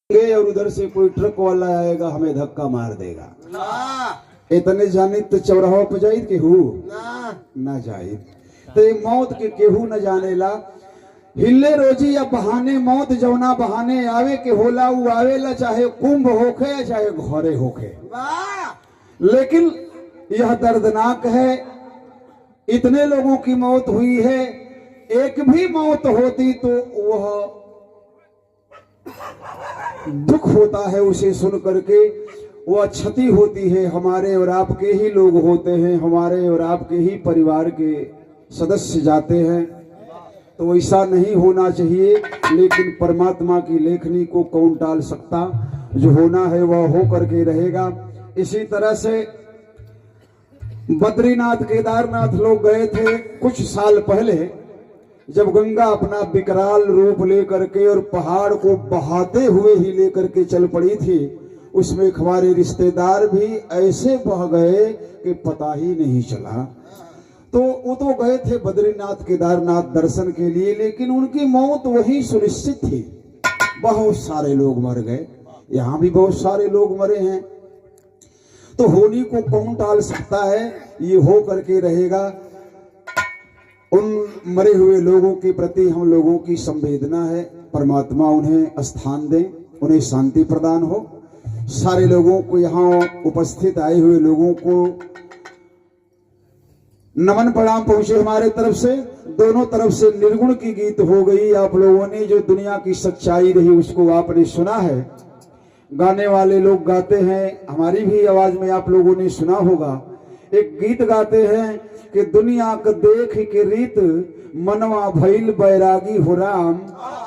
और उधर से कोई ट्रक वाला आएगा हमें धक्का मार देगा। इतने जाने तो चौराहा पे जाई केहू ना जाई तो मौत के केहू न जाने ला। हिले रोजी या बहाने मौत जौना बहाने आवे के होला उ आवेला, चाहे कुंभ होखे या चाहे घरे होखे। लेकिन यह दर्दनाक है, इतने लोगों की मौत हुई है, एक भी मौत होती तो वह दुख होता है उसे सुन करके, वह क्षति होती है। हमारे और आपके ही लोग होते हैं, हमारे और आपके ही परिवार के सदस्य जाते हैं, तो ऐसा नहीं होना चाहिए। लेकिन परमात्मा की लेखनी को कौन टाल सकता, जो होना है वह हो करके रहेगा। इसी तरह से बद्रीनाथ केदारनाथ लोग गए थे कुछ साल पहले, जब गंगा अपना विकराल रूप लेकर के और पहाड़ को बहाते हुए ही लेकर के चल पड़ी थी, उसमें हमारे रिश्तेदार भी ऐसे बह गए कि पता ही नहीं चला। तो वो तो गए थे बद्रीनाथ केदारनाथ दर्शन के लिए, लेकिन उनकी मौत वही सुनिश्चित थी। बहुत सारे लोग मर गए, यहाँ भी बहुत सारे लोग मरे हैं, तो होनी को कौन टाल सकता है, ये हो करके रहेगा। उन मरे हुए लोगों के प्रति हम लोगों की संवेदना है, परमात्मा उन्हें स्थान दे, उन्हें शांति प्रदान हो। सारे लोगों को, यहाँ उपस्थित आए हुए लोगों को नमन प्रणाम पहुंचे हमारे तरफ से। दोनों तरफ से निर्गुण की गीत हो गई। आप लोगों ने जो दुनिया की सच्चाई रही उसको आपने सुना है, गाने वाले लोग गाते हैं, हमारी भी आवाज में आप लोगों ने सुना होगा। एक गीत गाते हैं कि दुनिया का देख के रीत मनवा भइल बैरागी हो राम,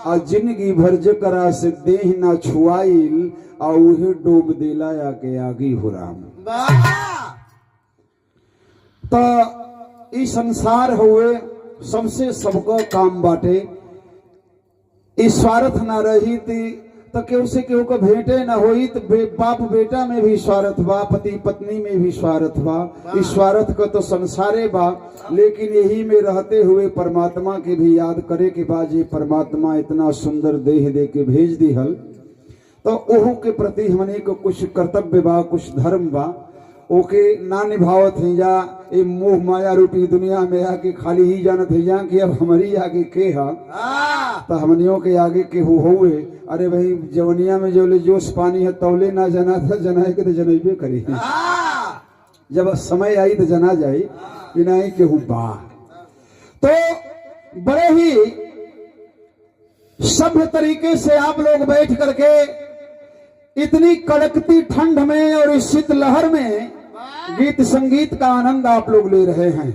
आ जिंदगी भर जकरा से देह ना छुआइल, आ उहे डूब देला आके आगी हो राम। तो इस संसार हुए सबसे सबको काम बाटे, इस स्वार्थ ना रही थी तो केहू से केहू को भेंटे न होई, तो बाप बेटा में भी स्वार्थ बा, पति पत्नी में भी स्वार्थ बा। इस स्वार्थ का तो संसारे बा, लेकिन यही में रहते हुए परमात्मा के भी याद करे के बाद, ये परमात्मा इतना सुंदर देह दे के भेज दी हल, तो ओहू के प्रति हमने को कुछ कर्तव्य बा, कुछ धर्म बा, ओके ना निभावत है जा। ये मोह माया रूपी दुनिया में आके खाली ही जानत है जा कि अब हमारी आगे के है, तो हमनियों के आगे के हुए। अरे भाई जवनिया में जो जोश पानी है तौले ना जना था, जनाए के तो जनैबे करी, जब समय आई तो जना जाई, बिना के बा। तो बड़े ही सभ्य तरीके से आप लोग बैठ करके इतनी कड़कती ठंड में और इस शीतलहर में गीत संगीत का आनंद आप लोग ले रहे हैं,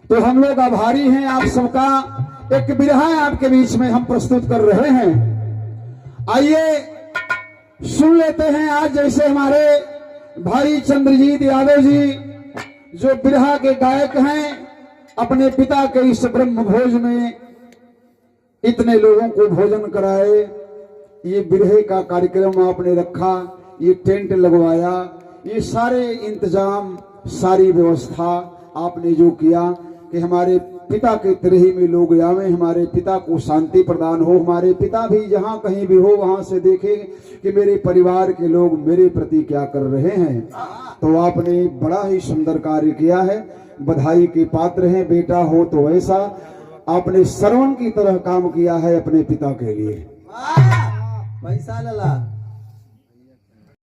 तो हम लोग आभारी हैं आप सबका। एक बिरहा आपके बीच में हम प्रस्तुत कर रहे हैं, आइए सुन लेते हैं। आज जैसे हमारे भाई चंद्रजीत यादव जी जो बिरहा के गायक हैं, अपने पिता के इस ब्रह्म भोज में इतने लोगों को भोजन कराए, ये बिरहे का कार्यक्रम आपने रखा, ये टेंट लगवाया, ये सारे इंतजाम, सारी व्यवस्था आपने जो किया कि हमारे पिता के तिरही में लोग आवे, हमारे पिता को शांति प्रदान हो, हमारे पिता भी जहाँ कहीं भी हो वहां से देखें कि मेरे परिवार के लोग मेरे प्रति क्या कर रहे हैं। तो आपने बड़ा ही सुंदर कार्य किया है, बधाई के पात्र हैं। बेटा हो तो ऐसा आपने श्रवण की तरह काम किया है अपने पिता के लिए। पैसा लला